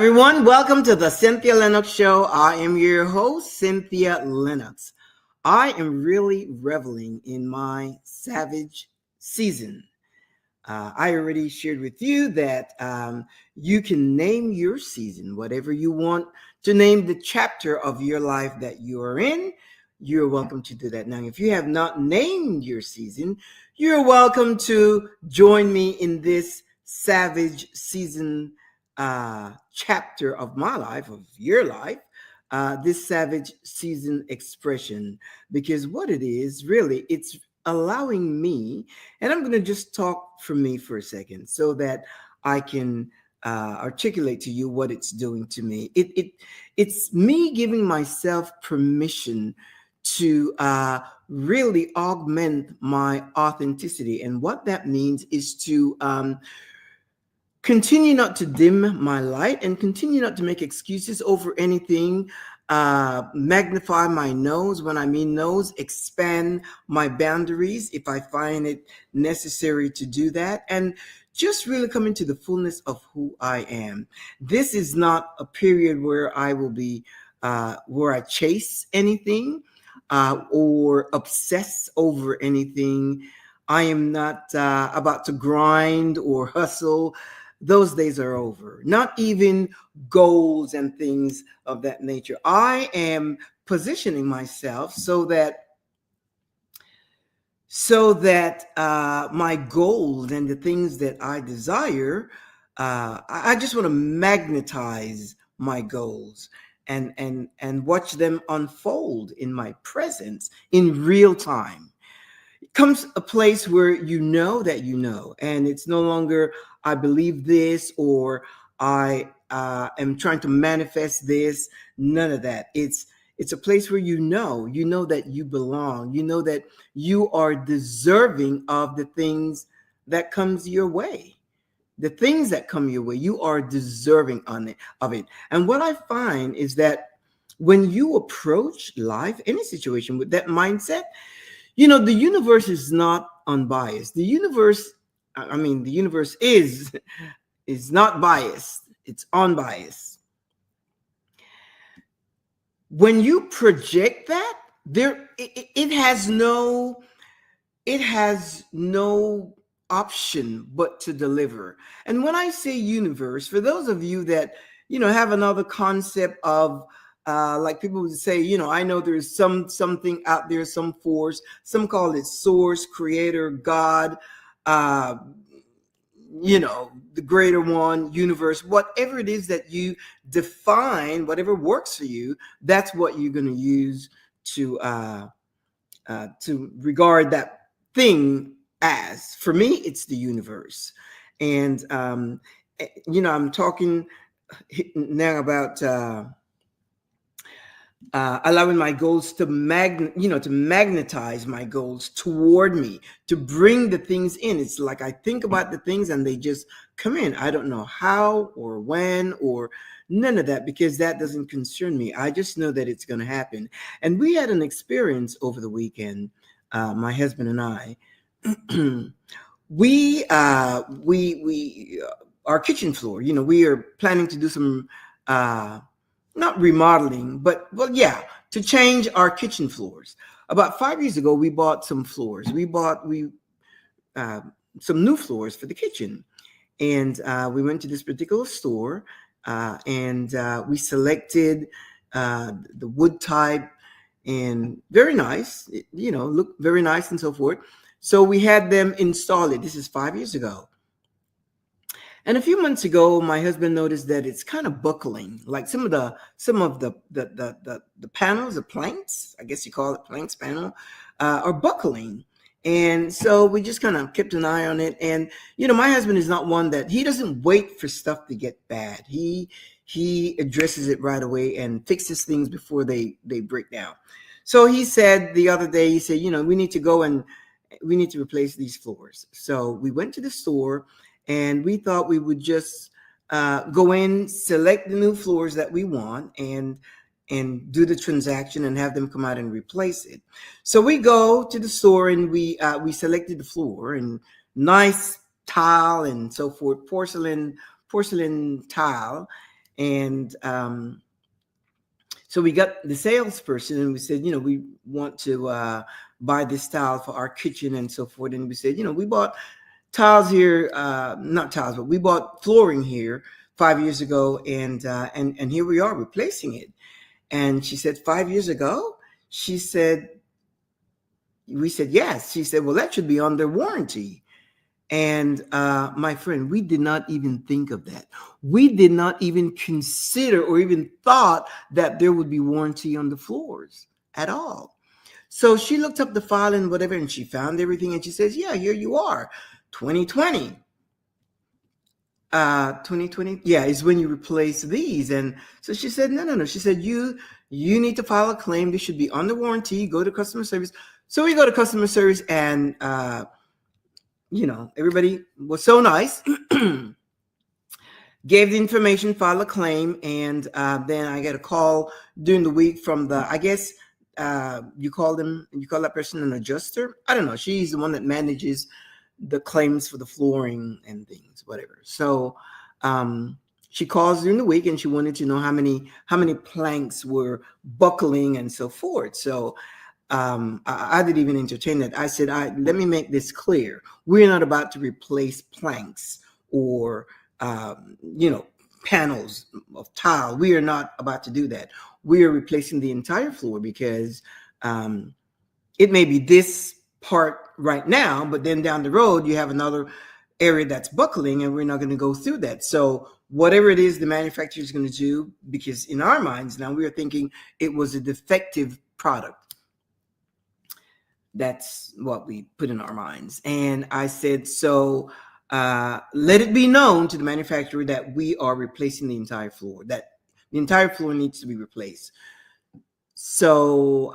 everyone. Welcome to the Cynthia Lennox Show. I am your host, Cynthia Lennox. I am really reveling in my Savage season. I already shared with you that you can name your season, whatever you want to name the chapter of your life that you are in. You're welcome to do that. Now, if you have not named your season, you're welcome to join me in this Savage season chapter of my life, of your life, this Savage season expression. Because what it is, really, it's allowing me, and I'm going to just talk for me for a second so that I can articulate to you what it's doing to me. It's me giving myself permission to really augment my authenticity. And what that means is to continue not to dim my light and continue not to make excuses over anything. Magnify my nose. When I mean nose, expand my boundaries if I find it necessary to do that. And just really come into the fullness of who I am. This is not a period where I will be, where I chase anything or obsess over anything. I am not about to grind or hustle. Those days are over. Not even goals and things of that nature. I am positioning myself so that my goals and the things that I desire, I just want to magnetize my goals and watch them unfold in my presence in real time. Comes a place where you know that you know, and it's no longer I believe this or I am trying to manifest this. None of that. It's a place where you know that you belong. You know that you are deserving of the things that comes your way. The things that come your way, you are deserving of it. And what I find is that when you approach life, any situation with that mindset, the universe is not unbiased. The universe is not biased. It's unbiased. When you project that, it has no option but to deliver. And when I say universe, for those of you that have another concept of like people would say, I know there's something out there, some force, some call it source, creator, God, the greater one, universe, whatever it is that you define, whatever works for you, that's what you're going to use to regard that thing as. For me, it's the universe. And, I'm talking now about allowing my goals to magnetize my goals toward me, to bring the things in. It's like I think about the things and they just come in. I don't know how or when or none of that, because that doesn't concern me. I just know that it's going to happen. And we had an experience over the weekend, my husband and I. we our kitchen floor, we are planning to do some not remodeling, but to change our kitchen floors. About 5 years ago, we bought some floors. We bought some new floors for the kitchen, and we went to this particular store, and we selected the wood type, and very nice. Looked very nice and so forth. So we had them install it. This is 5 years ago. And a few months ago, my husband noticed that it's kind of buckling, like some of the panels, the planks, I guess you call it planks panel, are buckling. And so we just kind of kept an eye on it. And, my husband is not one that he doesn't wait for stuff to get bad. He addresses it right away and fixes things before they break down. So he said the other day, we need to go and we need to replace these floors. So we went to the store. And we thought we would just go in, select the new floors that we want, and do the transaction and have them come out and replace it. So we go to the store and we selected the floor, and nice tile and so forth, porcelain tile. And so we got the salesperson and we said, we want to buy this tile for our kitchen and so forth. And we said, we bought tiles here, not tiles, but we bought flooring here 5 years ago, and here we are replacing it. And she said, 5 years ago? She said, we said, yes. She said, well, that should be under warranty. And my friend, we did not even think of that. We did not even consider or even thought that there would be warranty on the floors at all. So she looked up the file and whatever, and she found everything. And she says, yeah, here you are, 2020. 2020, yeah, is when you replace these. And so she said, no. She said, you need to file a claim. This should be under warranty. Go to customer service. So we go to customer service, and everybody was so nice, gave the information, filed a claim, and then I get a call during the week from the, I guess you call that person an adjuster. I don't know. She's the one that manages the claims for the flooring and things, whatever. So she calls during the week, and she wanted to know how many planks were buckling and so forth. So I didn't even entertain that. I said, let me make this clear. We're not about to replace planks or, panels of tile. We are not about to do that. We are replacing the entire floor because it may be this part right now, but then down the road, you have another area that's buckling, and we're not going to go through that. So whatever it is the manufacturer is going to do, because in our minds now, we are thinking it was a defective product. That's what we put in our minds. And I said, so let it be known to the manufacturer that we are replacing the entire floor, that the entire floor needs to be replaced. So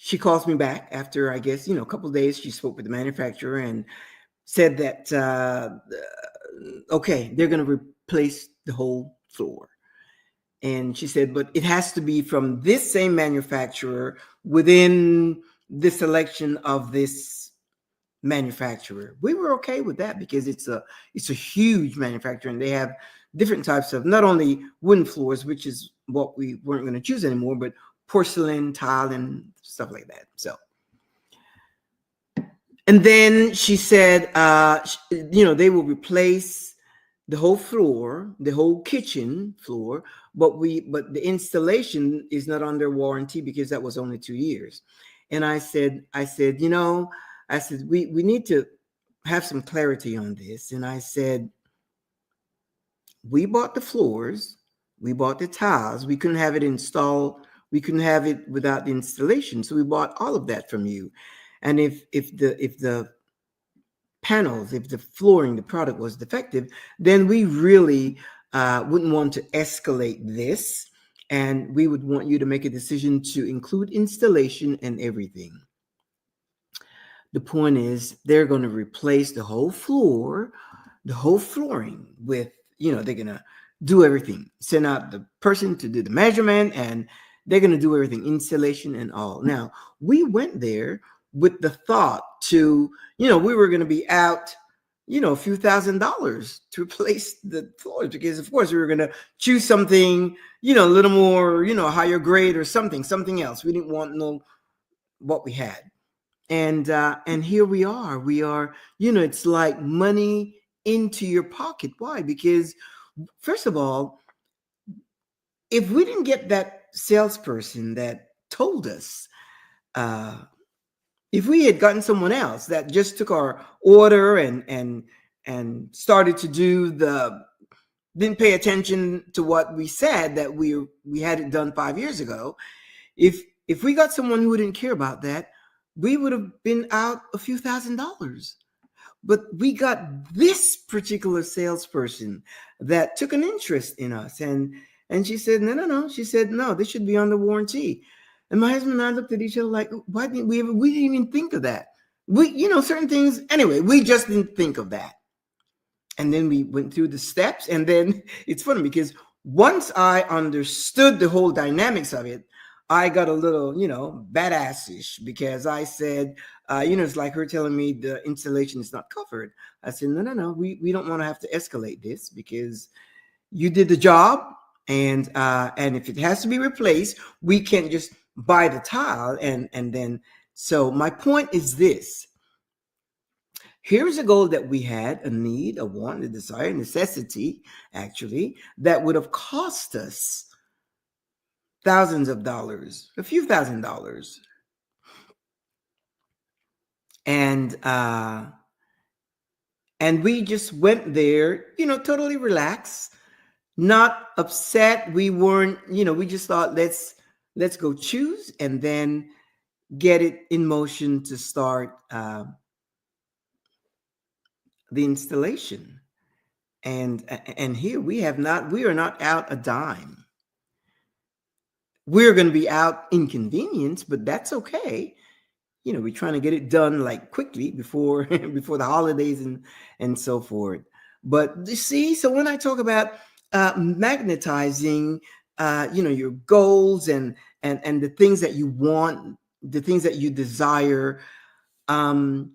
she calls me back after, I guess, a couple of days. She spoke with the manufacturer and said that, okay, they're going to replace the whole floor. And she said, but it has to be from this same manufacturer within the selection of this manufacturer. We were okay with that because it's a huge manufacturer, and they have different types of not only wooden floors, which is what we weren't going to choose anymore, but porcelain, tile, and stuff like that. So, and then she said, they will replace the whole floor, the whole kitchen floor, but the installation is not under warranty because that was only 2 years. And I said, we need to have some clarity on this. And I said, we bought the floors, we bought the tiles, we couldn't have it installed, we couldn't have it without the installation. So we bought all of that from you. And if the panels, if the flooring, the product was defective, then we really wouldn't want to escalate this, and we would want you to make a decision to include installation and everything. The point is, they're going to replace the whole floor, the whole flooring with, they're going to do everything, send out the person to do the measurement, and they're going to do everything, installation and all. Now, we went there with the thought to, we were going to be out, a few $1,000s to replace the floors, because of course we were going to choose something, a little more, higher grade or something else. We didn't want to know what we had. And here we are, it's like money into your pocket. Why? Because first of all, if we didn't get that salesperson that told us, if we had gotten someone else that just took our order and started to didn't pay attention to what we said, that we had it done 5 years ago. If we got someone who didn't care about that, we would have been out a few $1,000s. But we got this particular salesperson that took an interest in us, and she said, no. She said, no, this should be under warranty. And my husband and I looked at each other like, why didn't we didn't even think of that? Certain things, anyway, we just didn't think of that. And then we went through the steps, and then it's funny because once I understood the whole dynamics of it, I got a little, badassish, because I said, it's like her telling me the installation is not covered. I said, no, we don't want to have to escalate this, because You did the job, and if it has to be replaced, we can't just buy the tile and then. So my point is this: here's a goal that we had, a need, a want, a desire, a necessity, actually, that would have cost us thousands of dollars, a few $1,000s, and we just went there, totally relaxed, not upset. We weren't, we just thought let's go choose and then get it in motion to start the installation. And here we are not out a dime. We're going to be out inconvenience, but that's okay. We're trying to get it done like quickly before before the holidays and so forth. But you see, so when I talk about magnetizing, your goals and the things that you want, the things that you desire, um,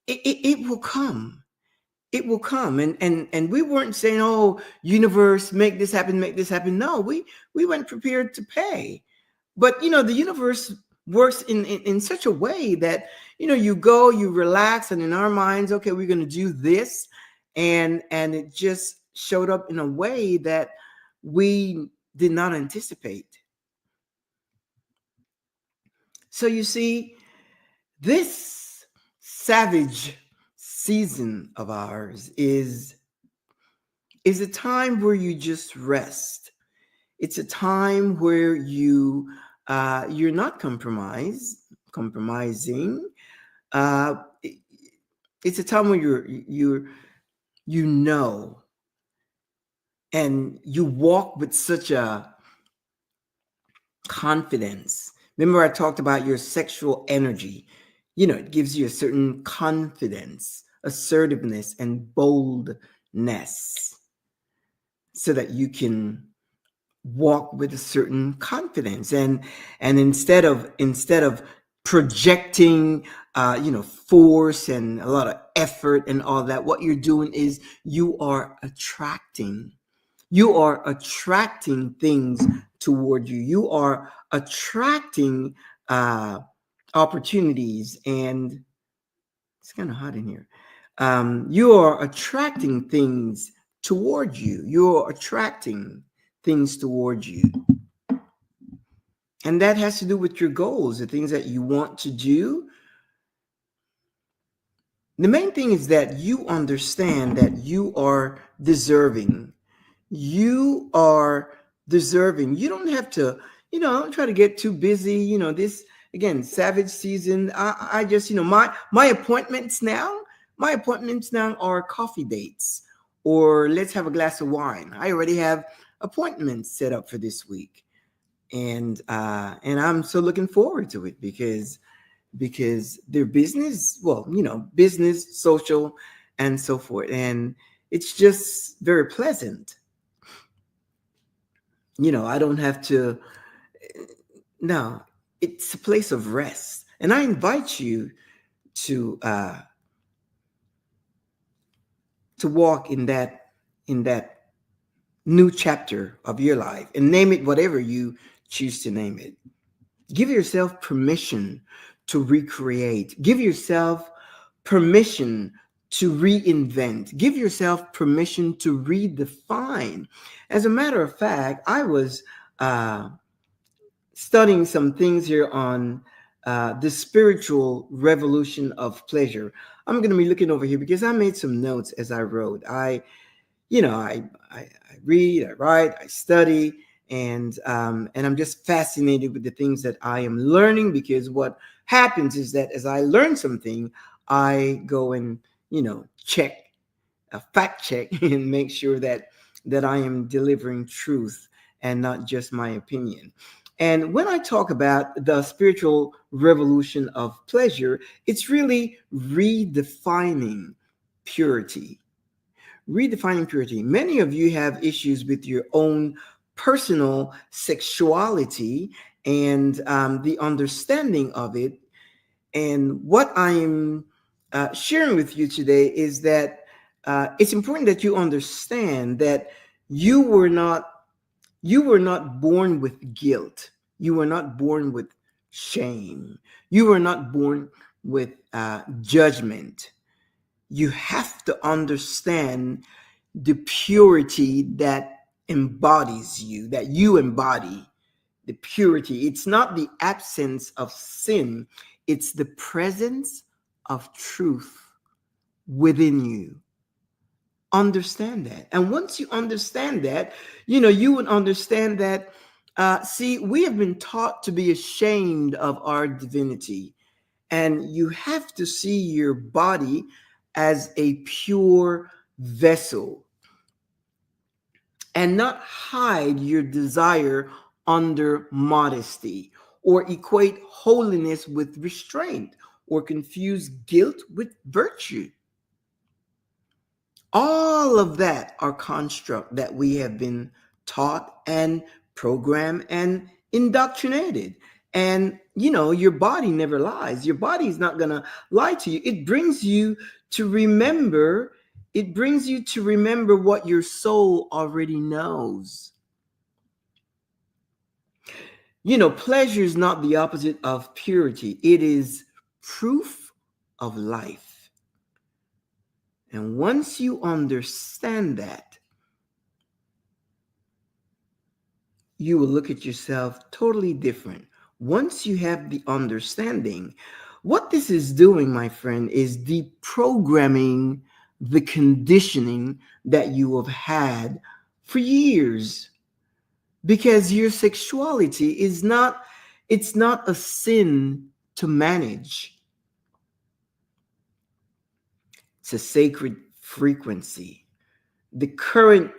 it will come. It will come. And we weren't saying, "Oh, universe, make this happen, make this happen." No, we weren't prepared to pay. But the universe works in such a way that you go, you relax, and in our minds, okay, we're going to do this, and it just showed up in a way that we did not anticipate. So you see, this savage season of ours is a time where you just rest. It's a time where you're not compromising. Uh, it- it's a time where you know, and you walk with such a confidence. Remember, I talked about your sexual energy. It gives you a certain confidence, assertiveness, and boldness, so that you can walk with a certain confidence, and instead of projecting force and a lot of effort and all that, what you're doing is you are attracting things toward you. You are attracting uh opportunities, and it's kind of hot in here. You are attracting things toward you. You're attracting things toward you. And that has to do with your goals, the things that you want to do. The main thing is that you understand that you are deserving. You are deserving. You don't have to, don't try to get too busy. This, again, savage season. I just, my appointments now are coffee dates, or let's have a glass of wine. I already have appointments set up for this week. And I'm so looking forward to it because they're business, well, business, social, and so forth. And it's just very pleasant. I don't have to, no, it's a place of rest. And I invite you to walk in that new chapter of your life, and name it whatever you choose to name it. Give yourself permission to recreate. Give yourself permission to reinvent. Give yourself permission to redefine. As a matter of fact, I was studying some things here on the spiritual revolution of pleasure. I'm going to be looking over here because I made some notes as I wrote. I read, I write, I study, and I'm just fascinated with the things that I am learning, because what happens is that as I learn something, I go and check, fact check, and make sure that I am delivering truth and not just my opinion. And when I talk about the spiritual revolution of pleasure, it's really redefining purity. Redefining purity. Many of you have issues with your own personal sexuality and the understanding of it. And what I'm sharing with you today is that it's important that you understand that You were not you were not born with guilt. You were not born with shame. You were not born with judgment. You have to understand the purity that embodies you, that you embody the purity. It's not the absence of sin, it's the presence of truth within you. Understand that. And once you understand that, you would understand that, see, we have been taught to be ashamed of our divinity. And you have to see your body as a pure vessel and not hide your desire under modesty or equate holiness with restraint or confuse guilt with virtue. All of that are construct that we have been taught and programmed and indoctrinated. And your body never lies. Your body is not going to lie to you. It brings you to remember what your soul already knows. Pleasure is not the opposite of purity. It is proof of life. And once you understand that, you will look at yourself totally different. Once you have the understanding, what this is doing, my friend, is deprogramming the conditioning that you have had for years. Because your sexuality it's not a sin to manage. It's a sacred frequency. The current,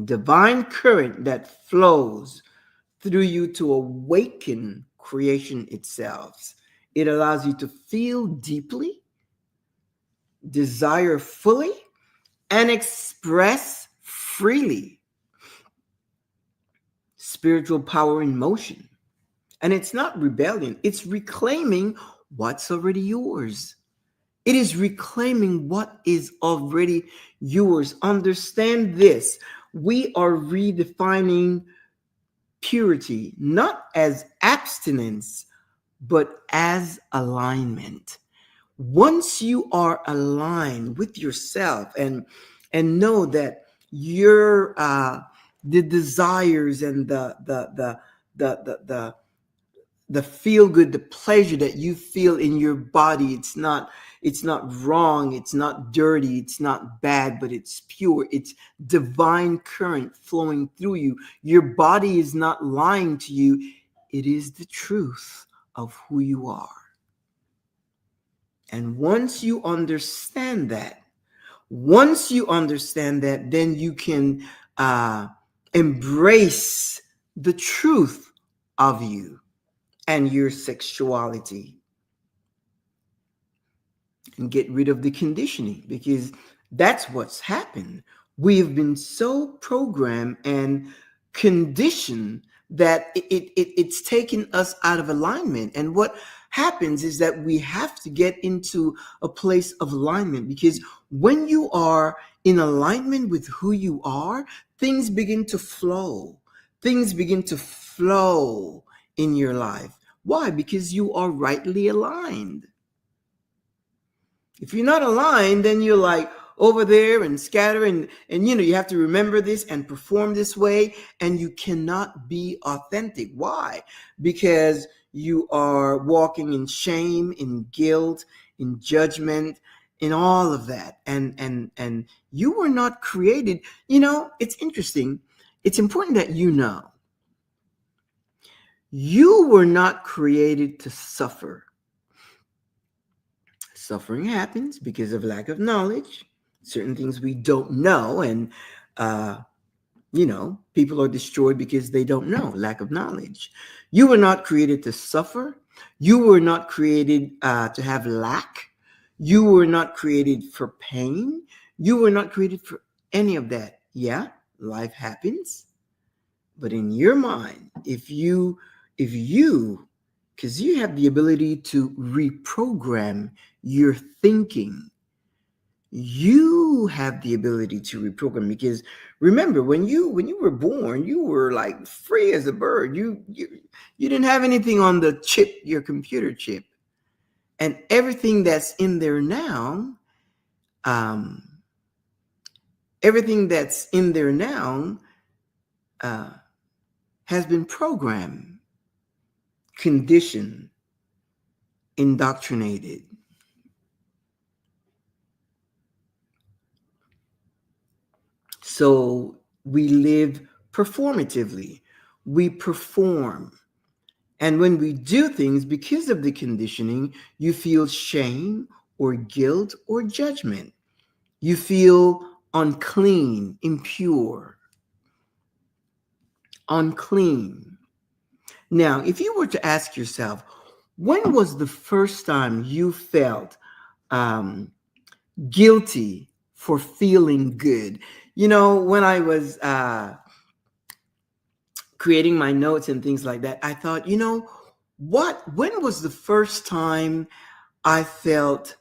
divine current that flows through you to awaken creation itself. It allows you to feel deeply, desire fully, and express freely. Spiritual power in motion. And it's not rebellion, it's reclaiming what's already yours. It is reclaiming what is already yours. Understand this. We are redefining purity, not as abstinence, but as alignment. Once you are aligned with yourself and know that your the desires and the feel good, the pleasure that you feel in your body, it's not wrong, it's not dirty, it's not bad, but it's pure. It's divine current flowing through you. Your body is not lying to you. It is the truth of who you are. And once you understand that, then you can embrace the truth of you and your sexuality and get rid of the conditioning, because that's what's happened. We have been so programmed and conditioned that it's taken us out of alignment. And what happens is that we have to get into a place of alignment, because when you are in alignment with who you are, things begin to flow. Things begin to flow in your life. Why? Because you are rightly aligned. If you're not aligned, then you're like over there and scatter, and you have to remember this and perform this way, and you cannot be authentic. Why? Because you are walking in shame, in guilt, in judgment, in all of that. And you were not created. It's interesting. It's important that you were not created to suffer. Suffering happens because of lack of knowledge, certain things we don't know, and people are destroyed because they don't know, lack of knowledge. You were not created to suffer. You were not created to have lack. You were not created for pain. You were not created for any of that. Yeah, life happens, but in your mind, if you because you have the ability to reprogram your thinking. you have the ability to reprogram, because remember, when you were born, you were like free as a bird. You didn't have anything on the chip, your computer chip, and everything that's in there now, um, everything that's in there now uh, has been programmed, conditioned, indoctrinated. So we live performatively. We perform. And when we do things because of the conditioning, you feel shame or guilt or judgment. You feel unclean, impure, unclean. Now, if you were to ask yourself, when was the first time you felt um, guilty for feeling good? When I was creating my notes and things like that, I thought, when was the first time I felt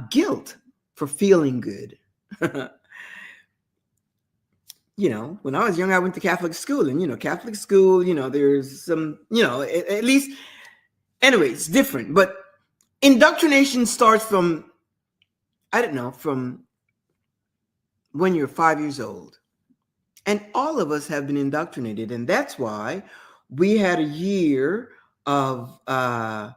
guilt for feeling good? When I was young, I went to Catholic school, and Catholic school, there's some, at least, anyway, it's different. But indoctrination starts from, I don't know, from when you're 5 years old. And all of us have been indoctrinated. And that's why we had a year of a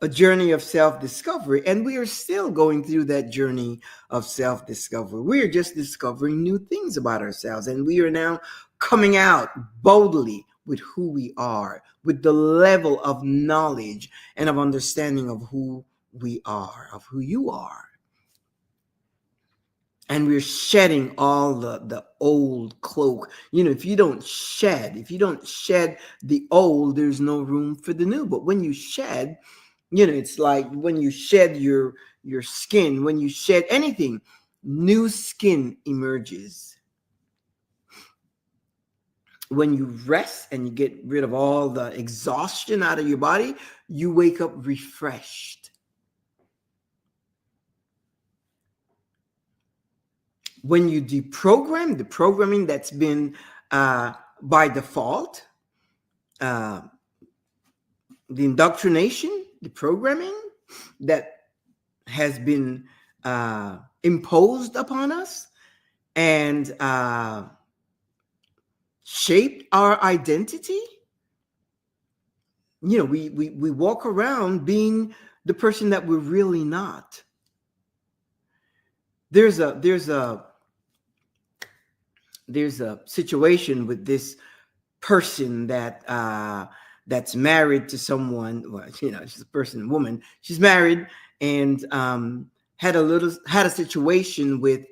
journey of self-discovery. And we are still going through that journey of self-discovery. We are just discovering new things about ourselves. And we are now coming out boldly with who we are, with the level of knowledge and of understanding of who we are, of who you are. And we're shedding all the old cloak. If you don't shed the old, there's no room for the new. But when you shed, it's like when you shed your skin, when you shed anything, new skin emerges. When you rest and you get rid of all the exhaustion out of your body, you wake up refreshed. When you deprogram the programming that's been by default, the indoctrination, the programming that has been imposed upon us and shaped our identity, we walk around being the person that we're really not. There's a situation with this person that's married to someone. Well, she's a person, woman. She's married and had a situation with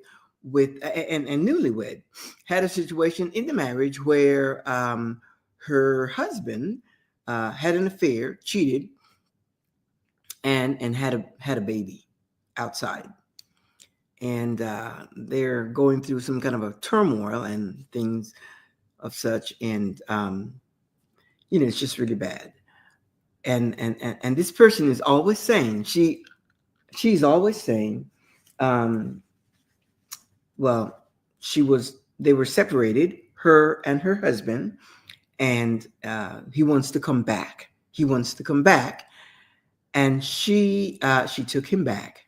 and newlywed, had a situation in the marriage where her husband had an affair, cheated, and had a baby outside. And they're going through some kind of a turmoil and things of such, and it's just really bad. And this person is always saying, she's always saying, well, they were separated, her and her husband, and he wants to come back. And she took him back.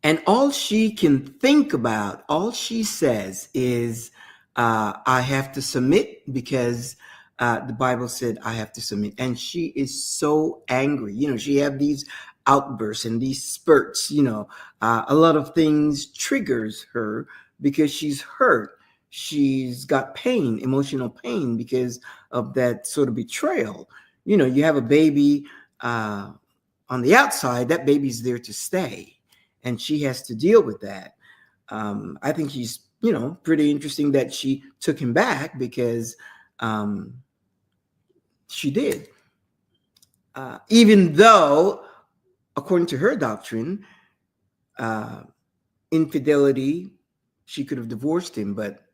And all she can think about, all she says is, I have to submit because the Bible said I have to submit. And she is so angry. She have these outbursts and these spurts. A lot of things triggers her because she's hurt. She's got pain, emotional pain, because of that sort of betrayal. You have a baby on the outside, that baby's there to stay. And she has to deal with that. I think she's, pretty interesting that she took him back because she did. Even though, according to her doctrine, infidelity, she could have divorced him, but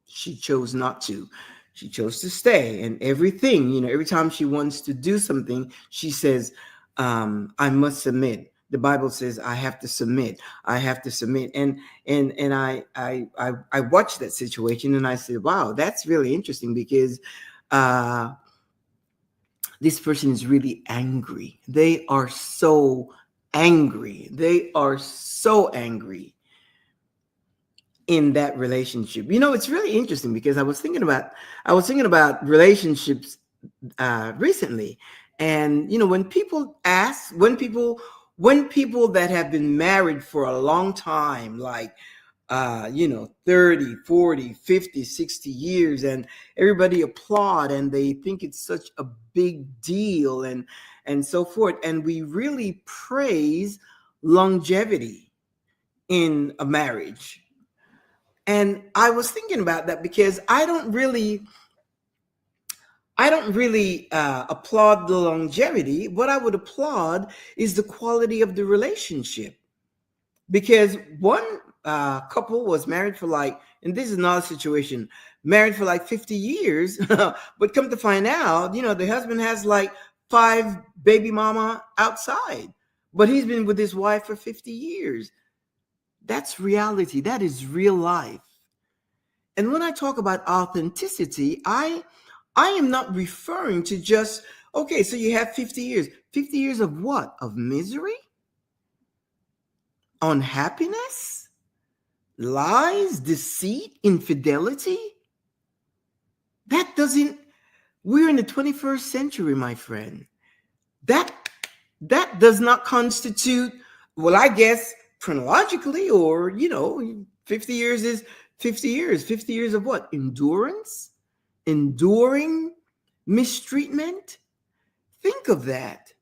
she chose not to. She chose to stay. And everything, every time she wants to do something, she says, I must submit. the Bible says I have to submit. I have to submit. And I watched that situation and I said, wow, that's really interesting because uh, this person is really angry. They are so angry. They are so angry in that relationship. It's really interesting because I was thinking about relationships recently, and when people that have been married for a long time, like 30, 40, 50, 60 years, and everybody applaud and they think it's such a big deal and so forth, and we really praise longevity in a marriage. And I was thinking about that because I don't really applaud the longevity. What I would applaud is the quality of the relationship. Because one couple was married for and this is another situation, married for like 50 years, but come to find out, the husband has like five baby mama outside, but he's been with his wife for 50 years. That's reality. That is real life. And when I talk about authenticity, I am not referring to just, okay, so you have 50 years. 50 years of what? Of misery? Unhappiness? Lies? Deceit? Infidelity? That doesn't, we're in the 21st century, my friend. That that does not constitute, well, I guess chronologically, or 50 years is 50 years. 50 years of what? Endurance? Enduring mistreatment? Think of that.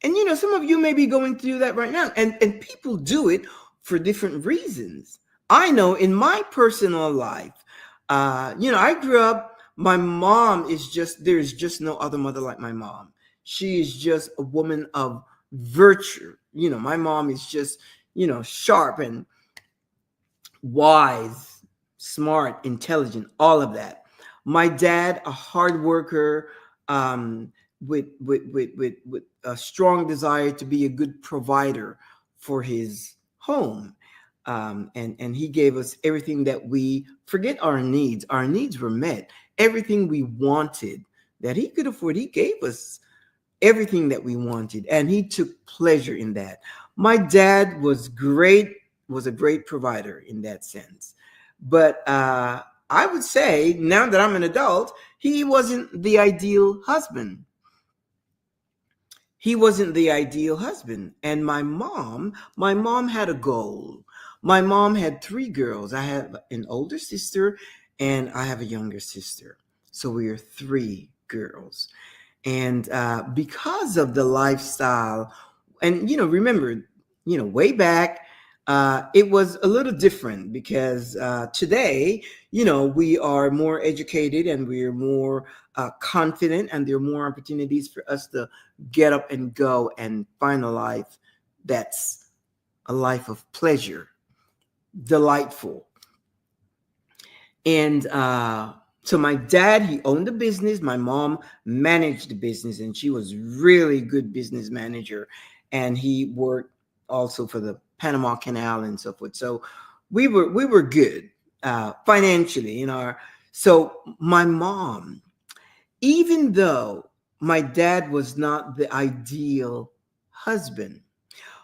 And some of you may be going through that right now. And people do it for different reasons. I know in my personal life, I grew up, my mom is just, there's just no other mother like my mom. She is just a woman of virtue. My mom is just, sharp and wise, smart, intelligent, all of that. My dad, a hard worker, with a strong desire to be a good provider for his home. And he gave us everything that we forget our needs. Our needs were met. Everything we wanted that he could afford, he gave us everything that we wanted, and he took pleasure in that. My dad was a great provider in that sense. But I would say, now that I'm an adult, he wasn't the ideal husband. He wasn't the ideal husband. And my mom had a goal. My mom had three girls. I have an older sister and I have a younger sister. So we are three girls. And because of the lifestyle, and remember, way back, it was a little different because today, we are more educated and we are more confident, and there are more opportunities for us to get up and go and find a life that's a life of pleasure, delightful. And so my dad, he owned a business. My mom managed the business, and she was really good business manager. And he worked also for the Panama Canal and so forth. So we were good financially. So my mom, even though my dad was not the ideal husband,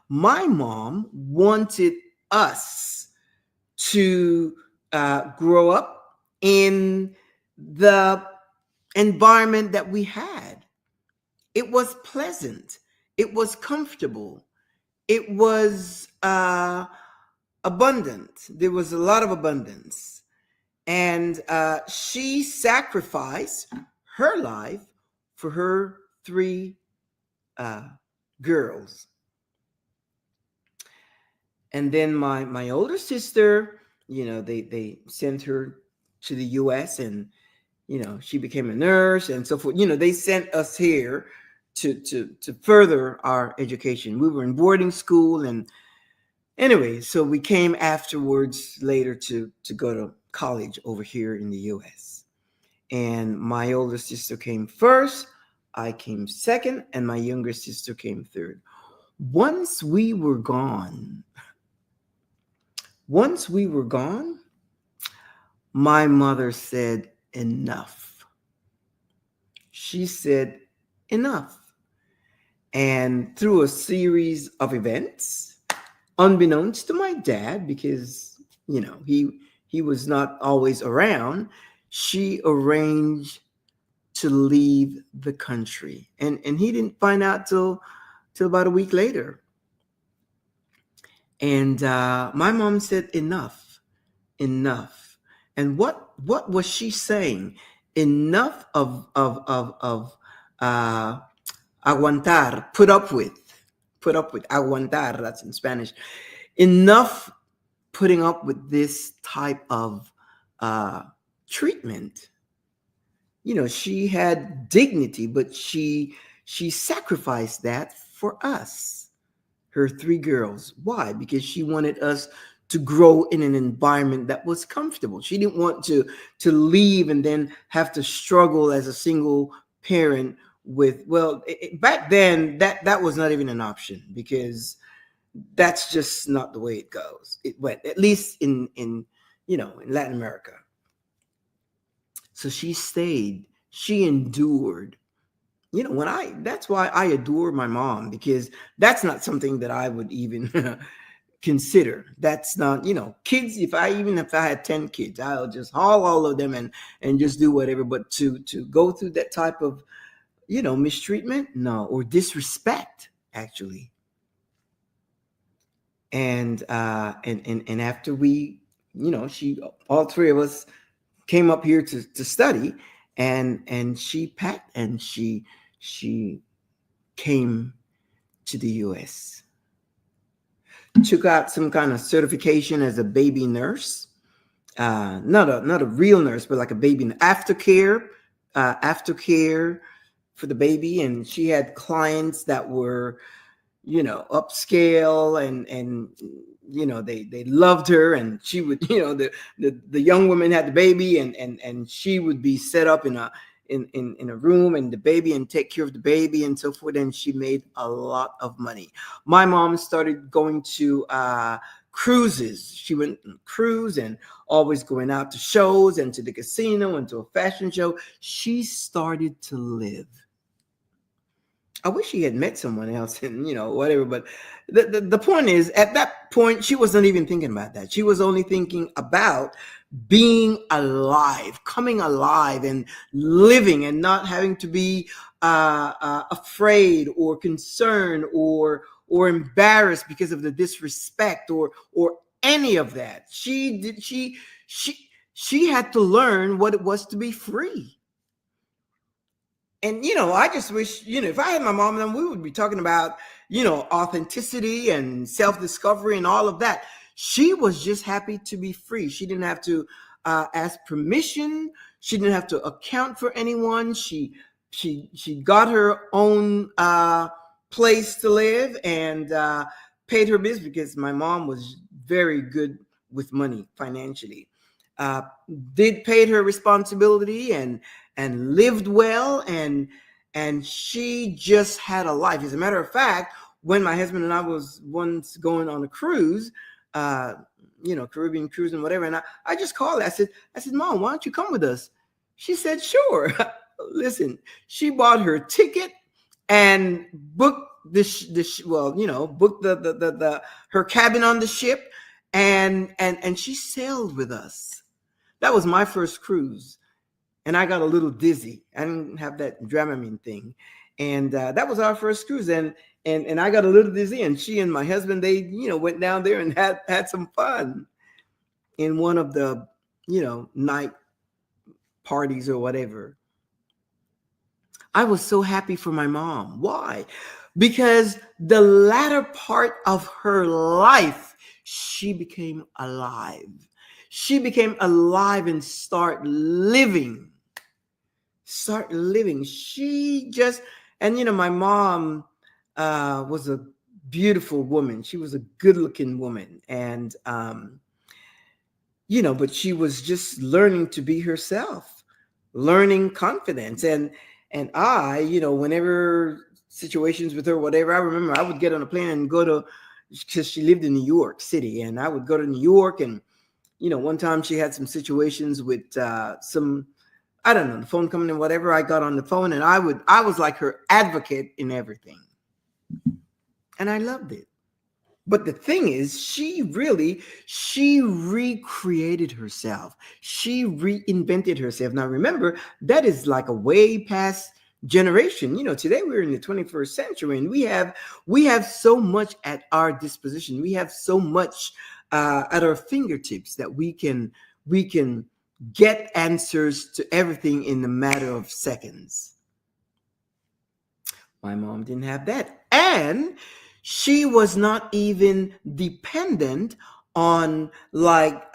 my mom wanted us to grow up in the environment that we had. It was pleasant. It was comfortable. It was abundant. There was a lot of abundance. And she sacrificed her life for her three uh, girls. And then my older sister, they sent her to the U.S., and she became a nurse and so forth. They sent us here to further our education. We were in boarding school, and anyway, so we came afterwards later to go to college over here in the U.S. And my older sister came first, I came second, and my younger sister came third. Once we were gone, once we were gone, my mother said, enough. She said, enough. And through a series of events, unbeknownst to my dad, because, he was not always around, she arranged to leave the country. And he didn't find out till about a week later. And my mom said, enough, enough. And what was she saying? Enough of aguantar, put up with, aguantar, that's in Spanish. Enough putting up with this type of treatment. She had dignity, but she sacrificed that for us, her three girls. Why? Because she wanted us to grow in an environment that was comfortable. She didn't want to leave and then have to struggle as a single parent with, well, back then that was not even an option, because that's just not the way it goes. It went, at least in Latin America. So she stayed, she endured. That's why I adore my mom, because that's not something that I would even consider. That's not, kids. If I had 10 kids, I'll just haul all of them and just do whatever. But to go through that type of, mistreatment, no, or disrespect, actually. And after we, she, all three of us came up here to study, and she packed and she came to the US, took out some kind of certification as a baby nurse, not a real nurse, but like a baby aftercare for the baby. And she had clients that were, upscale, and they loved her. And she would, the young woman had the baby, and she would be set up in a room, and the baby, and take care of the baby and so forth. And she made a lot of money. My mom started going to cruises. She went on a cruise, and always going out to shows and to the casino and to a fashion show. She started to live. I wish she had met someone else, and whatever. But the point is, at that point, she wasn't even thinking about that. She was only thinking about being alive, coming alive, and living, and not having to be afraid or concerned or embarrassed because of the disrespect or any of that. She had to learn what it was to be free. And, I just wish, if I had my mom, then we would be talking about, authenticity and self-discovery and all of that. She was just happy to be free. She didn't have to ask permission. She didn't have to account for anyone. She got her own place to live, and paid her bills, because my mom was very good with money financially. Did paid her responsibility, and lived well, and she just had a life. As a matter of fact, when my husband and I was once going on a cruise, Caribbean cruise and whatever, and I just called her. I said, Mom, why don't you come with us? She said, sure. Listen, she bought her ticket and booked booked the her cabin on the ship, and she sailed with us. That was my first cruise, and I got a little dizzy. I didn't have that Dramamine thing, and that was our first cruise, and I got a little dizzy. And she and my husband, they went down there and had some fun in one of the night parties or whatever. I was so happy for my mom. Why? Because the latter part of her life, she became alive. She became alive and start living. She just, and my mom was a beautiful woman. She was a good looking woman. And, but she was just learning to be herself, learning confidence. And I, whenever situations with her, whatever. I remember I would get on a plane and go to, because she lived in New York City, and I would go to New York, and one time she had some situations with some, I don't know, the phone coming in, whatever. I got on the phone, and I was like her advocate in everything, and I loved it. But the thing is, she recreated herself. She reinvented herself. Now, remember, that is like a way past generation. Today we're in the 21st century, and we have so much at our disposition. We have so much at our fingertips that we can get answers to everything in a matter of seconds. My mom didn't have that. And she was not even dependent on like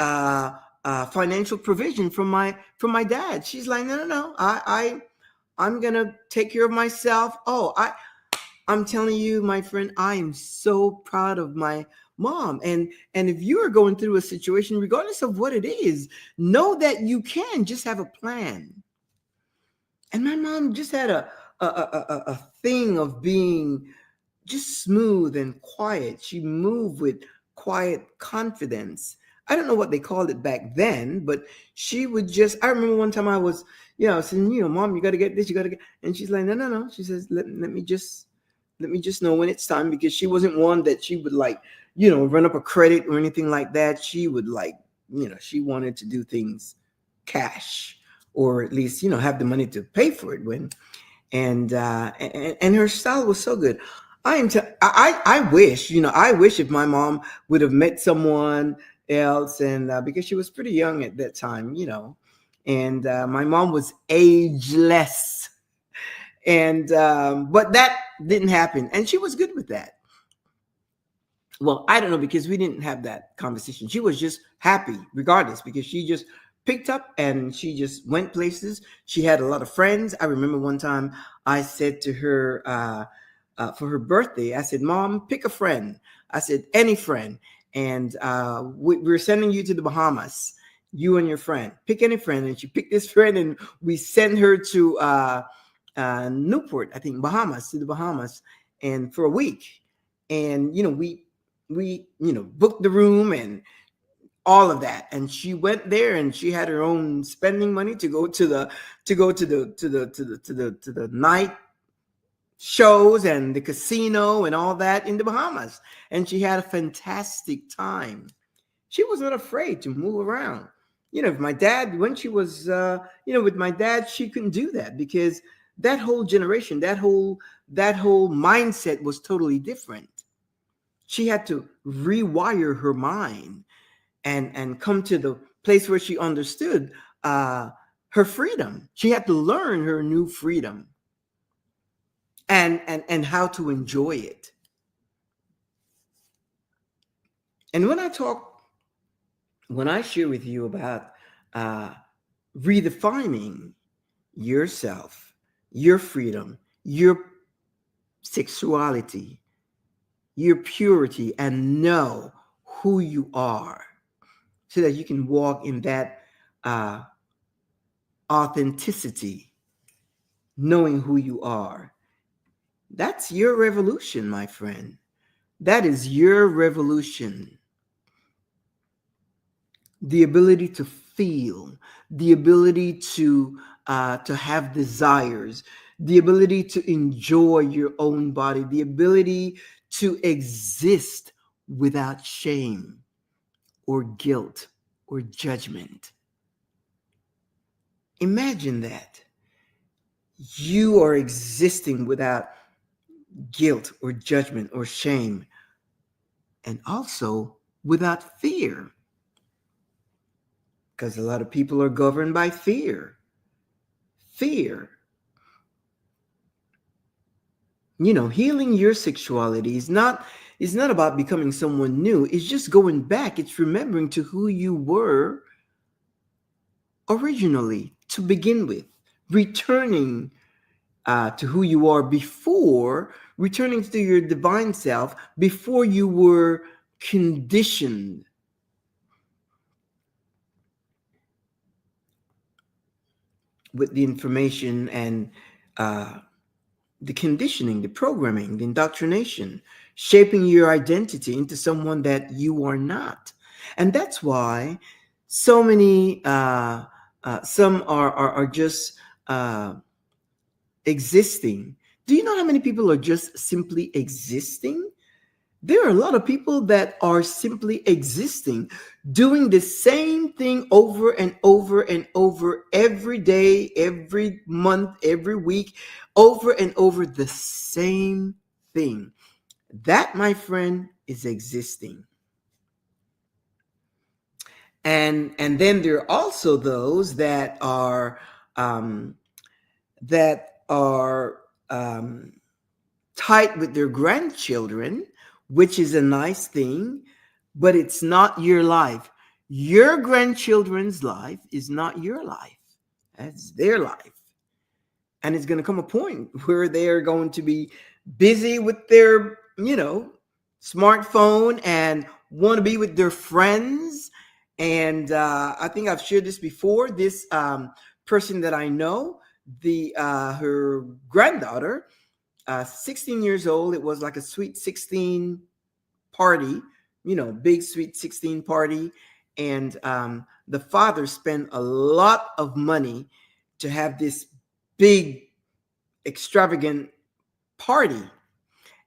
financial provision from my dad. She's like, no, no, no. I'm gonna take care of myself. I'm telling you, my friend, I am so proud of my mom. And if you are going through a situation, regardless of what it is, know that you can just have a plan. And my mom just had a thing of being just smooth and quiet. She moved with quiet confidence. I don't know what they called it back then, but she would just, I remember one time I was, saying, Mom, you got to get this, you got to get, and she's like, no, no, no. She says, let me just know when it's time, because she wasn't one that she would like, run up a credit or anything like that. She would like, she wanted to do things cash, or at least, have the money to pay for it when, and her style was so good. I wish, I wish if my mom would have met someone else, and because she was pretty young at that time, and my mom was ageless, and but that didn't happen, and she was good with that. Well, I don't know, because we didn't have that conversation. She was just happy regardless, because she just picked up and she just went places. She had a lot of friends. I remember one time I said to her for her birthday, I said, Mom, pick a friend. I said, any friend. And we're sending you to the Bahamas, you and your friend. Pick any friend. And she picked this friend, and we sent her to Newport, I think, Bahamas, to the Bahamas, and for a week. And, we booked the room and all of that, and she went there, and she had her own spending money to go to the night shows and the casino and all that in the Bahamas, and she had a fantastic time. She was not afraid to move around. If my dad, when she was with my dad, she couldn't do that, because that whole generation, that whole mindset was totally different. She had to rewire her mind and come to the place where she understood her freedom. She had to learn her new freedom, and how to enjoy it. And when I share with you about uh, redefining yourself, your freedom, your sexuality, your purity, and know who you are, so that you can walk in that uh, authenticity, knowing who you are. That's your revolution, my friend. That is your revolution. The ability to feel, the ability to have desires, the ability to enjoy your own body, the ability to exist without shame or guilt or judgment. Imagine that. You are existing without guilt or judgment or shame, and also without fear, because a lot of people are governed by fear. Fear. Healing your sexuality is not about becoming someone new. It's just going back. It's remembering to who you were originally to begin with, returning to who you are before, returning to your divine self before you were conditioned with the information and uh, the conditioning, the programming, the indoctrination, shaping your identity into someone that you are not. And that's why so many, some are just uh, existing. Do you know how many people are just simply existing? There are a lot of people that are simply existing, doing the same thing over and over and over every day, every month, every week, over and over the same thing. That, my friend, is existing. And then there are also those um, that are tight with their grandchildren, which is a nice thing, but it's not your life. Your grandchildren's life is not your life. That's their life. And it's going to come a point where they are going to be busy with their, smartphone and want to be with their friends. And I think I've shared this before. This person that I know, the her granddaughter, 16 years old. It was like a sweet 16 party, big sweet 16 party. And the father spent a lot of money to have this big, extravagant party.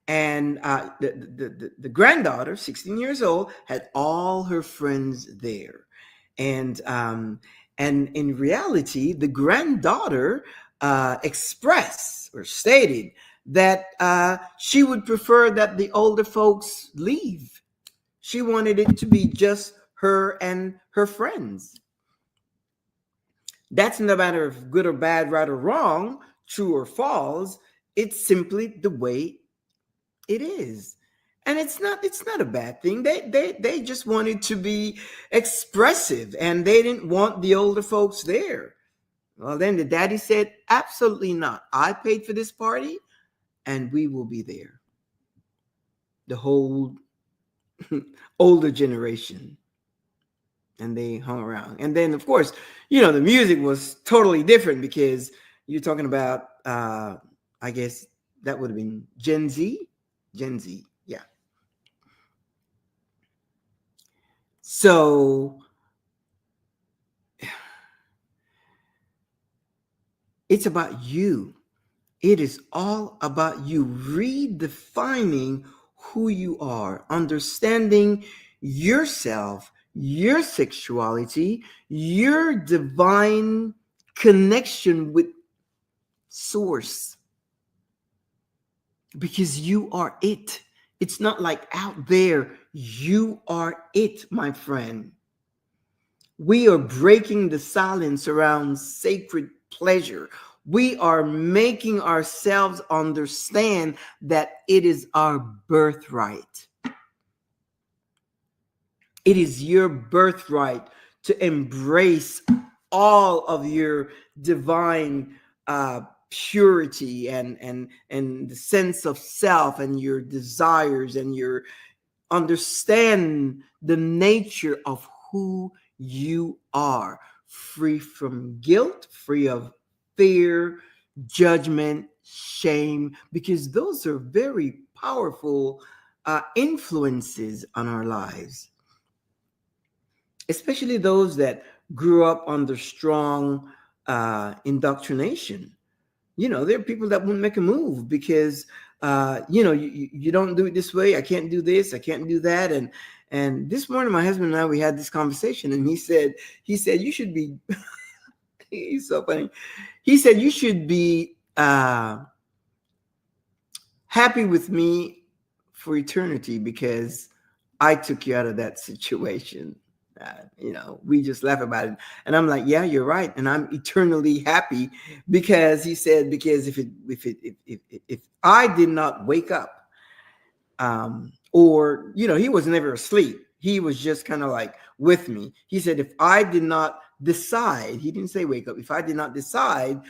And the granddaughter, 16 years old, had all her friends there. And in reality, the granddaughter expressed or stated that she would prefer that the older folks leave. She wanted it to be just her and her friends. That's no matter of good or bad, right or wrong, true or false. It's simply the way it is. And it's not a bad thing. They just wanted to be expressive, and they didn't want the older folks there. Well, then the daddy said, absolutely not. I paid for this party and we will be there. The whole older generation. And they hung around. And then, of course, the music was totally different because you're talking about, I guess that would have been Gen Z. Gen Z, yeah. So it's about you. It is all about you redefining who you are, understanding yourself, your sexuality, your divine connection with source. Because you are it. It's not like out there. You are it, my friend. We are breaking the silence around sacred pleasure. We are making ourselves understand that it is our birthright. It is your birthright to embrace all of your divine purity and the sense of self and your desires and your understand the nature of who you are, free from guilt, free of fear, judgment, shame, because those are very powerful influences on our lives, especially those that grew up under strong indoctrination. There are people that won't make a move because you don't do it this way. I can't do this. I can't do that. And this morning, my husband and I, we had this conversation, and he said you should be. He's so funny. He said you should be happy with me for eternity because I took you out of that situation. We just laugh about it, and I'm like, yeah, you're right, and I'm eternally happy because he said because if I did not wake up, or he was never asleep, he was just kind of like with me. He said if I did not decide, he didn't say wake up, if I did not decide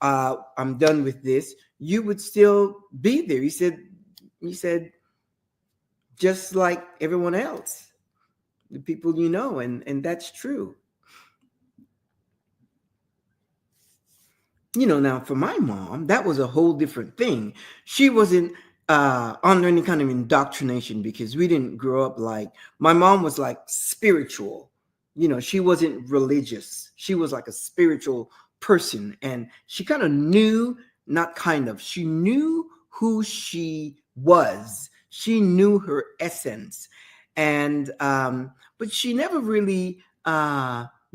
I'm done with this, you would still be there. He said just like everyone else, the people and that's true. Now for my mom, that was a whole different thing. She wasn't under any kind of indoctrination because we didn't grow up like my mom was like spiritual. She wasn't religious. She was like a spiritual person, and she kind of knew, not kind of, she knew who she was. She knew her essence, and but she never really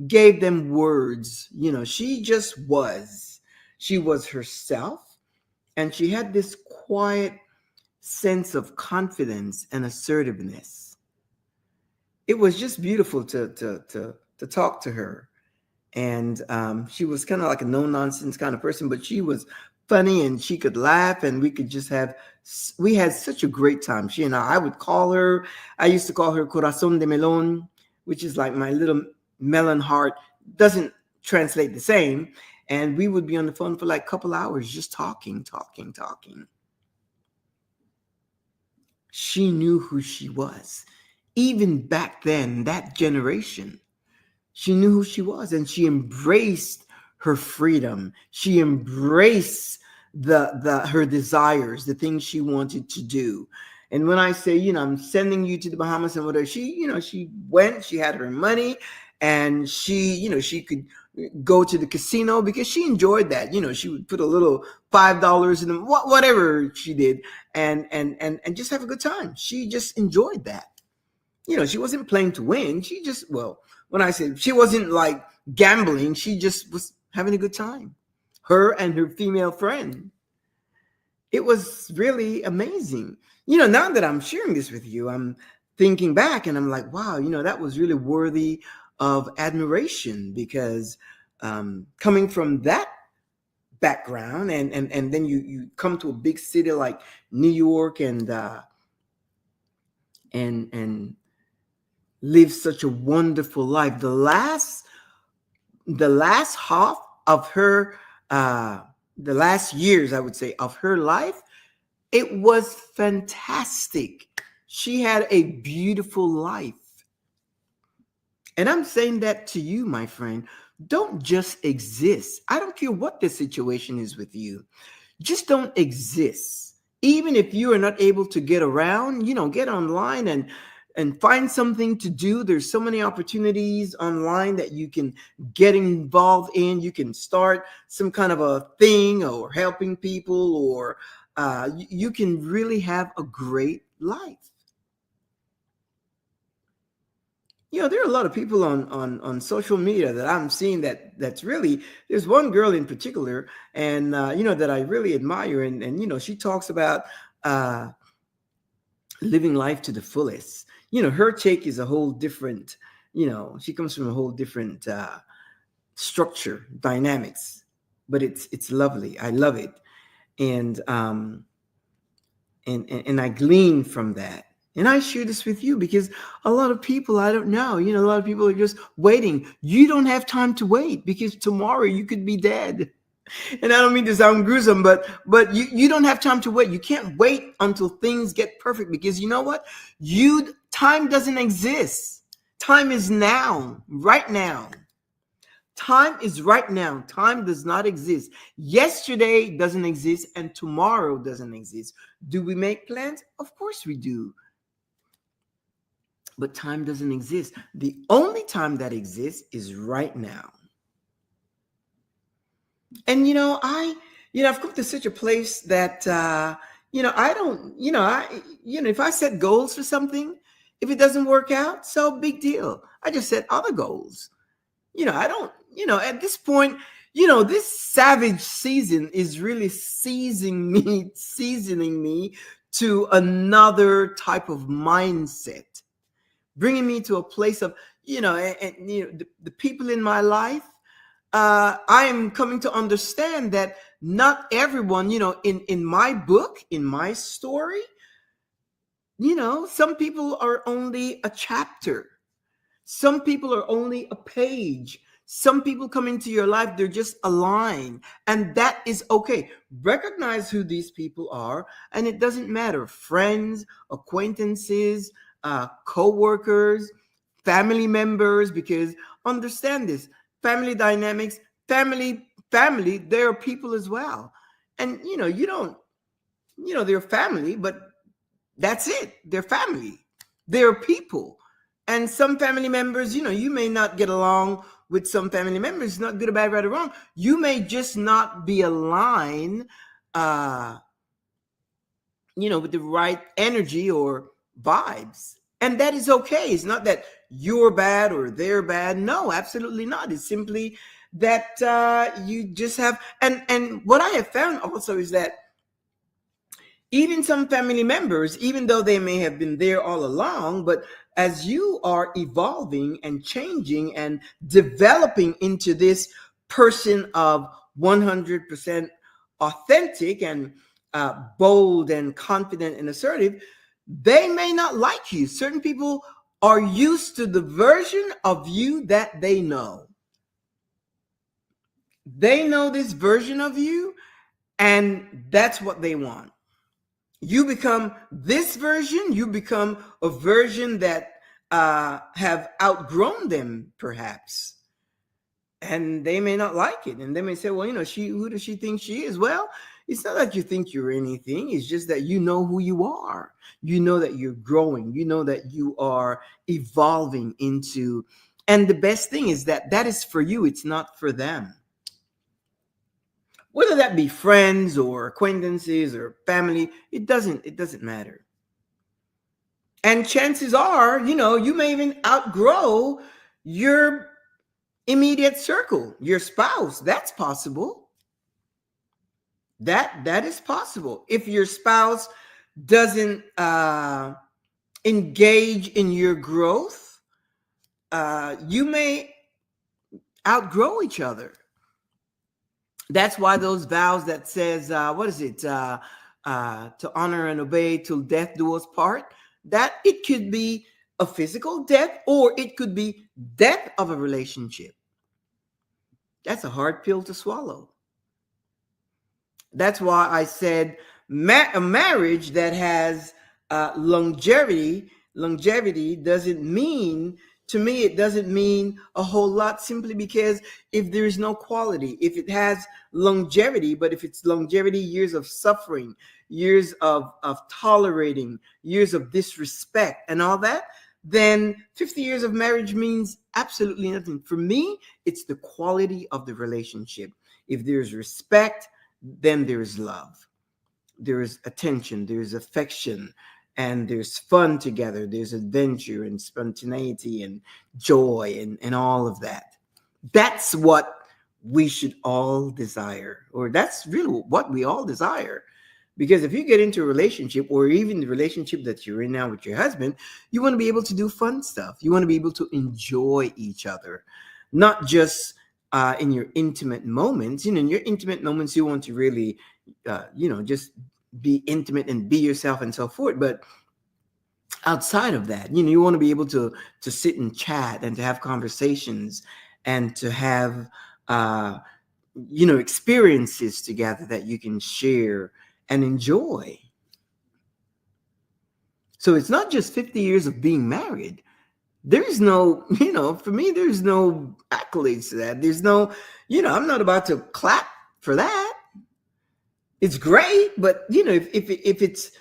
gave them words. She just was. She was herself, and she had this quiet sense of confidence and assertiveness. It was just beautiful to talk to her. And she was kind of like a no nonsense kind of person, but she was funny and she could laugh, and we had such a great time. She and I would call her, I used to call her Corazon de Melon, which is like my little melon heart. Doesn't translate the same. And we would be on the phone for like a couple hours just talking, talking, talking. She knew who she was. Even back then, that generation, she knew who she was, and she embraced her freedom. She embraced her desires, the things she wanted to do. And when I say, I'm sending you to the Bahamas and whatever, she went, she had her money, and she could go to the casino because she enjoyed that. She would put a little $5 in them, whatever she did, and just have a good time. She just enjoyed that. She wasn't playing to win. She just, well, when I say she wasn't like gambling, she just was having a good time. Her and her female friend. It was really amazing. Now that I'm sharing this with you, I'm thinking back and I'm like, wow, that was really worthy of admiration, because coming from that background, and then you come to a big city like New York, and live such a wonderful life. The last half of her, the last years, I would say, of her life, it was fantastic. She had a beautiful life. And I'm saying that to you, my friend. Don't just exist. I don't care what the situation is with you. Just don't exist. Even if you are not able to get around, get online and find something to do. There's so many opportunities online that you can get involved in. You can start some kind of a thing, or helping people, or you can really have a great life. There are a lot of people on social media that I'm seeing that's really, there's one girl in particular, and that I really admire, and she talks about living life to the fullest. Her take is a whole different, she comes from a whole different structure, dynamics, but it's lovely. I love it. And I glean from that. And I share this with you because a lot of people, I don't know, a lot of people are just waiting. You don't have time to wait, because tomorrow you could be dead. And I don't mean to sound gruesome, but you don't have time to wait. You can't wait until things get perfect, because you know what? Time doesn't exist. Time is now, right now. Time is right now. Time does not exist. Yesterday doesn't exist, and tomorrow doesn't exist. Do we make plans? Of course we do. But time doesn't exist. The only time that exists is right now. And I've come to such a place that I don't, if I set goals for something, if it doesn't work out, so big deal. I just set other goals. I don't, at this point, this savage season is really seasoning me to another type of mindset, bringing me to a place of, the people in my life. I am coming to understand that not everyone, in my book, in my story, some people are only a chapter. Some people are only a page. Some people come into your life, they're just a line, and that is okay. Recognize who these people are, and it doesn't matter. Friends, acquaintances, co-workers, family members, because understand this, family dynamics, family family, they are people as well. And, you don't, they're family, but that's it. They're family. They're people. And some family members, you may not get along with some family members. It's not good or bad, right or wrong. You may just not be aligned, with the right energy or vibes. And that is okay. It's not that you're bad or they're bad. No, absolutely not. It's simply that you just have, and what I have found also is that even some family members, even though they may have been there all along, but as you are evolving and changing and developing into this person of 100% authentic and bold and confident and assertive, they may not like you. Certain people are used to the version of you that they know. They know this version of you, and that's what they want. You become this version, you become a version that have outgrown them, perhaps. And they may not like it. And they may say, well, who does she think she is? Well, it's not that you think you're anything. It's just that you know who you are. You know that you're growing. You know that you are evolving into. And the best thing is that is for you. It's not for them. Whether that be friends or acquaintances or family, it doesn't matter. And chances are, you may even outgrow your immediate circle, your spouse. That's possible. That is possible. If your spouse doesn't engage in your growth, you may outgrow each other. That's why those vows that says, to honor and obey till death do us part, that it could be a physical death or it could be death of a relationship. That's a hard pill to swallow. That's why I said a marriage that has longevity doesn't mean, to me, it doesn't mean a whole lot, simply because if there is no quality, if it has longevity, but if it's longevity, years of suffering, years of tolerating, years of disrespect and all that, then 50 years of marriage means absolutely nothing. For me, it's the quality of the relationship. If there's respect, then there's love. There is attention, there's affection, and there's fun together. There's adventure and spontaneity and joy and all of that. That's what we should all desire, or that's really what we all desire. Because if you get into a relationship, or even the relationship that you're in now with your husband, you want to be able to do fun stuff. You want to be able to enjoy each other, not just in your intimate moments. In your intimate moments, you want to really, just be intimate and be yourself and so forth. But outside of that, you want to be able to sit and chat and to have conversations and to have, experiences together that you can share and enjoy. So it's not just 50 years of being married. There's no, for me, there's no accolades to that. There's no, I'm not about to clap for that. It's great, but if it's,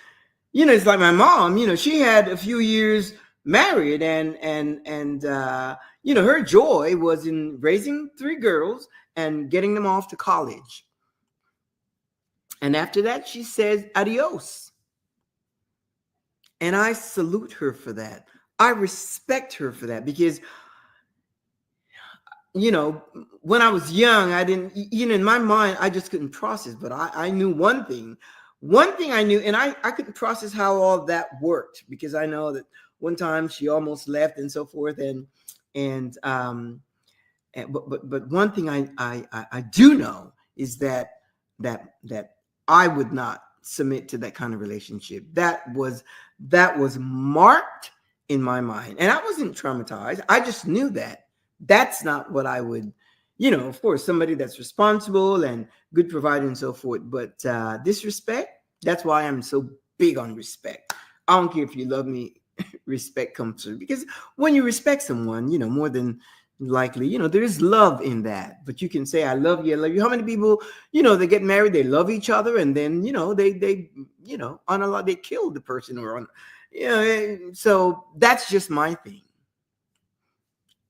it's like my mom, she had a few years married, and her joy was in raising 3 girls and getting them off to college. And after that, she says adios. And I salute her for that. I respect her for that, because, when I was young, I didn't, in my mind, I just couldn't process. But I knew one thing. One thing I knew, and I couldn't process how all that worked, because I know that one time she almost left and so forth. But one thing I do know is that I would not submit to that kind of relationship. That was marked in my mind, and I wasn't traumatized. I just knew that that's not what I would, of course, somebody that's responsible and good provider and so forth. But disrespect, that's why I'm so big on respect. I don't care if you love me, respect comes through. Because when you respect someone, more than likely, there is love in that, but you can say, I love you, I love you. How many people, they get married, they love each other, and then, they on a lot, they kill the person, or on, so that's just my thing.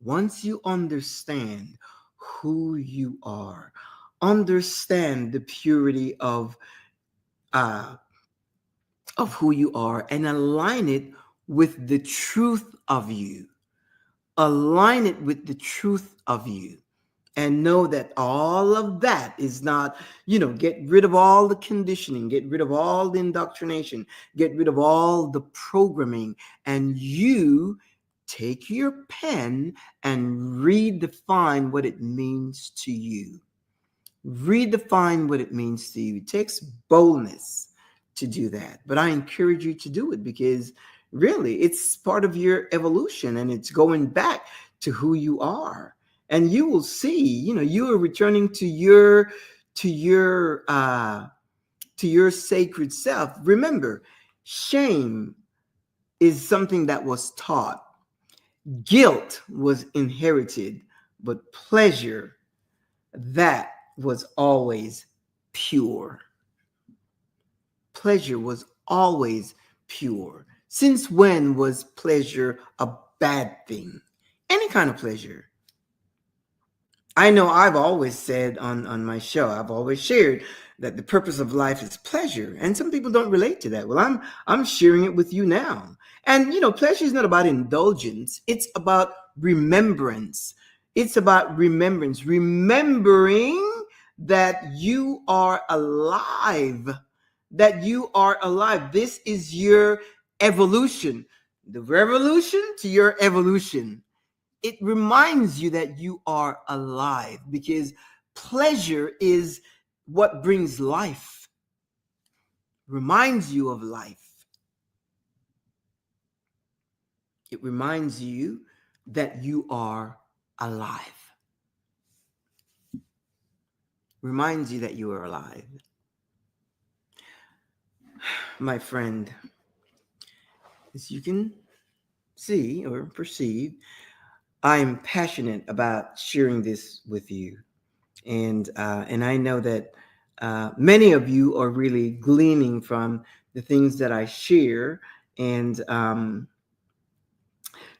Once you understand who you are, understand the purity uh, of who you are, and align it with the truth of you. Align it with the truth of you. And know that all of that is not, get rid of all the conditioning, get rid of all the indoctrination, get rid of all the programming, and you take your pen and redefine what it means to you. Redefine what it means to you. It takes boldness to do that, but I encourage you to do it, because really it's part of your evolution, and it's going back to who you are. And you will see, you are returning to your to your sacred self. Remember, shame is something that was taught, guilt was inherited, but pleasure, that was always pure. Pleasure was always pure. Since when was pleasure a bad thing? Any kind of pleasure. I know I've always said on my show, I've always shared that the purpose of life is pleasure. And some people don't relate to that. Well, I'm sharing it with you now. And pleasure is not about indulgence. It's about remembrance. It's about remembrance. Remembering that you are alive. That you are alive. This is your evolution. The revolution to your evolution. It reminds you that you are alive, because pleasure is what brings life, reminds you of life. It reminds you that you are alive. Reminds you that you are alive. My friend, as you can see or perceive, I am passionate about sharing this with you. And I know that many of you are really gleaning from the things that I share. And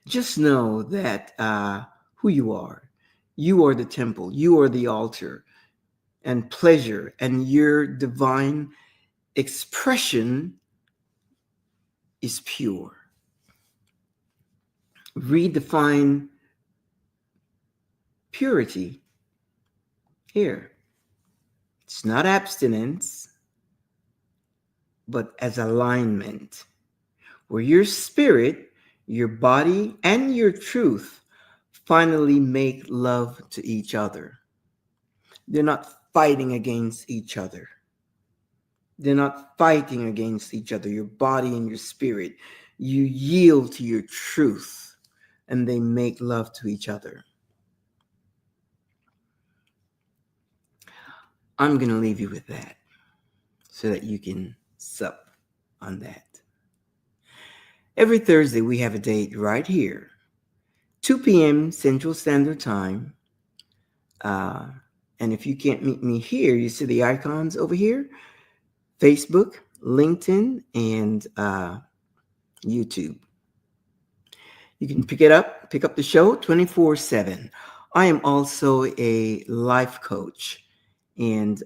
just know that who you are. You are the temple. You are the altar. And pleasure and your divine expression is pure. Redefine purity here. It's not abstinence, but as alignment, where your spirit, your body, and your truth finally make love to each other. They're not fighting against each other. They're not fighting against each other, your body and your spirit. You yield to your truth, and they make love to each other. I'm going to leave you with that so that you can sup on that. Every Thursday, we have a date right here, 2 p.m. Central Standard Time. And if you can't meet me here, you see the icons over here, Facebook, LinkedIn, and YouTube. You can pick up the show 24/7. I am also a life coach, and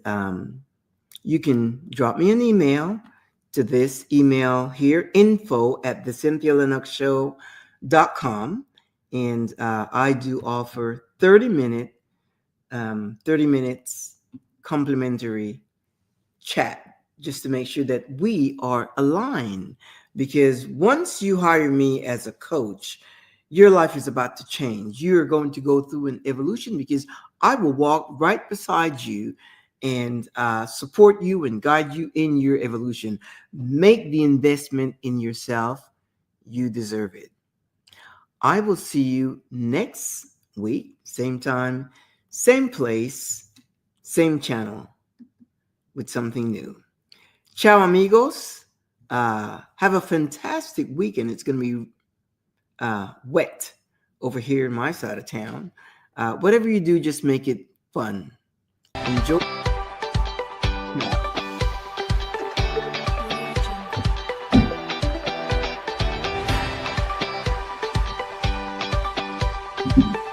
you can drop me an email to this email here, info@thecynthialennoxshow.com. And I do offer 30 minutes complimentary chat, just to make sure that we are aligned. Because once you hire me as a coach, your life is about to change. You're going to go through an evolution, because I will walk right beside you and support you and guide you in your evolution. Make the investment in yourself. You deserve it. I will see you next week, same time, same place, same channel, with something new. Ciao, amigos. Have a fantastic weekend. It's going to be wet over here in my side of town. Whatever you do, just make it fun. Enjoy. Thank you.